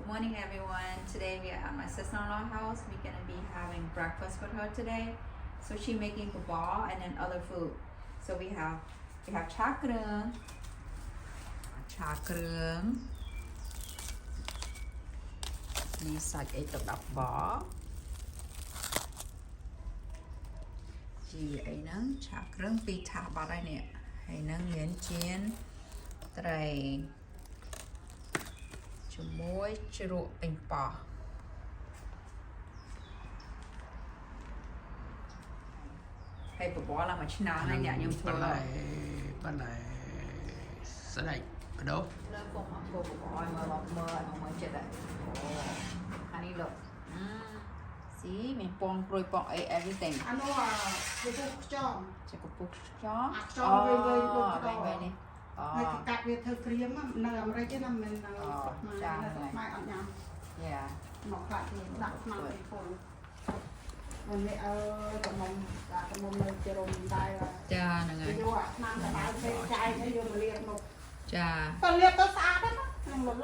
morning, everyone. Today we are at my sister-in-law's house. We're gonna be having breakfast with her today. So she's making kebab and then other food. So we have chakrung, ni sạch ấy tập đập bó, chị ấy nâng chakrung pi thả vào đây nè, hay nâng miến chiên, tray.ជាមួយជ្រក់ពេញប៉ោះហើយបបរឡើងមួយឆ្នាំហើយអ្នកខ្ញុំធ្វើបន្លែស្ដេចបដោះលើពុកមកធ្វើបបរឲ្យមើលចិត្តហើយអូអានេះលោកស៊ីមានពងព្រួយពងអី everything អានោះពពុះខ្ចង់ជាកពុះខ្ចង់ខ្ចង់វិញដូចវិញនេះហើយកាត់វាធ្វើក្រៀមនៅអាមេរិកទេណាមិននៅចា៎ខ្មែរអត់ញ៉ាំយ៉ាមកខ្លះគេដាក់ឆ្នាំពីពុនមិននេះកំមុំដាក់កំមុំនៅជារំដែរចាហ្នឹងហើយយកអាឆ្នាំកណ្ដាលពេកចាយទៅយកមកលាបមកចាទៅលាបទៅស្អាតណានឹងលល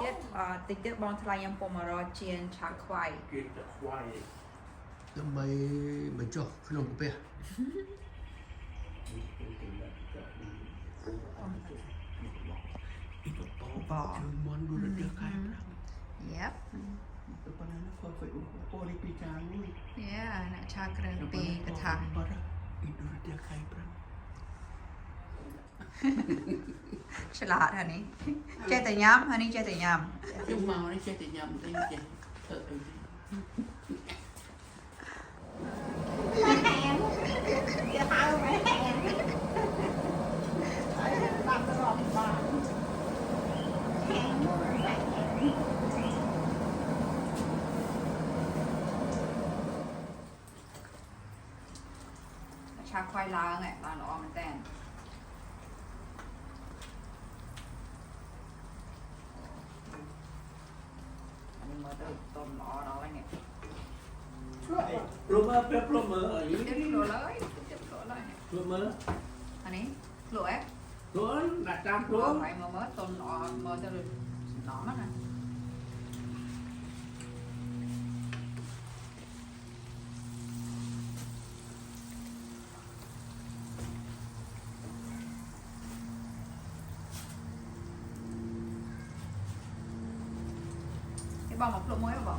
តិចទៀតបងថ្លៃខ្ញុំពុំ100ជាងឆាខ្វៃគេទៅខ្វៃដើម្បីបញ្ចុះក្នុងកាពះបោជួយមន់ដូចទៅខែប្រាំង Yep ទៅប៉ុណ្ណាធ្វើហ្វេសប៊ុកអូនេះពីចាងមួយ Yeah អ្នកឆាគ្រឿងពីកថាបាត់ពីដូចទៅខែប្រាំងឆ្លាតហើយនេះចេះតែញ៉ាំហើយនេះចេះតែញ៉ាំខ្ញុំមកនេះចេះតែញ៉ាំតែចេះធ្វើអីទេវាហៅមែនហើយដាក់ទៅរកបានឆាខ្វៃឡើងហ្នឹងបានល្អមែនតើអានេះមើលទៅต้มល្អដល់ហើយនេះព្រមមើលអីទៀតលក់ឡើយព្រមមើលអានេះលក់ហ៎ព្រមដាក់តាមព្រមហើយមើលต้มល្អមើលទៅសំណំណាបងមកភ្លុកមួយបង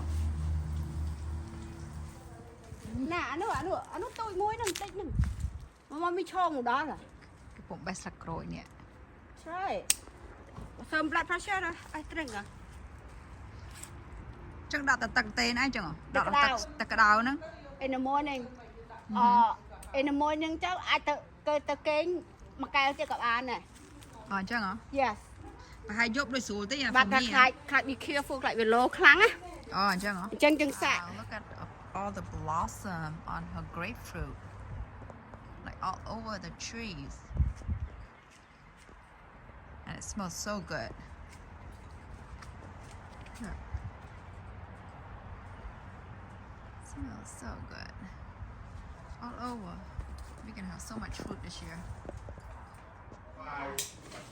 ណាអានោះតូចមួយនឹងតិចនឹងមកមានឆងដល់ហ៎កំពុងបេះស្លឹកក្រូចនេះใช่เสริม blood pressure ណាអីត្រឹងហ៎ចឹងដាក់តែទឹកទេណាចឹងដាក់ទឹកក្តៅហ្នឹង in the morning in the morning ចឹងអាចទៅគេងមួយកែវទៀតក៏បានដែរអញ្ចឹងហ៎ Yes ប្រហែលយប់ដូចស្រួលទេយ៉ាបាទខ្លាច be careful ខ្លាចវាលោខ្លាំងណាអញ្ចឹងហ៎ចឹងសាក់ Look at all the blossom on her grapefruit like all over the trees and it smells so good smells so good all over we can have so much fruit this year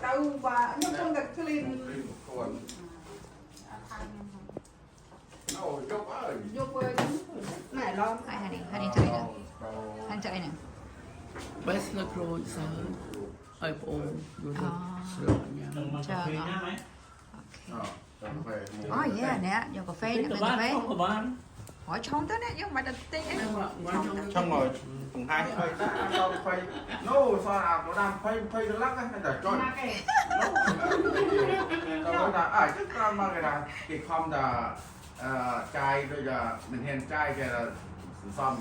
ទៅបាទខ្ញុំគង់តែ clean អូយកអើយយកទៅណែឡងហើយហើយចៃណាហើយចៃណា Best នៅក្រូចសើឲ្យបងអូនយល់ស្រួលញ៉ាំចាអូខេអូយេអ្នកយកកាហ្វេអ្នកកាហ្វេក៏បានហើយឆុងទៅអ្នកយើងមិនទៅទិញអីឆុងមកបង្ហាញទៅដល់20នោះសល់អាប្រដាំ20ដុល្លារហ្នឹងតែចុចទៅថាអើចឹងក្រោយមកគេខំថាចាយដូចមិនហ៊ានចាយគេសំ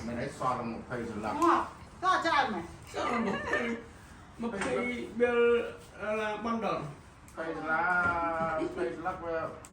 មិនឲ្យសល់20ដុល្លារក៏ច្រើនមែនសល់20 bill បណ្ដល20ដុល្លារវា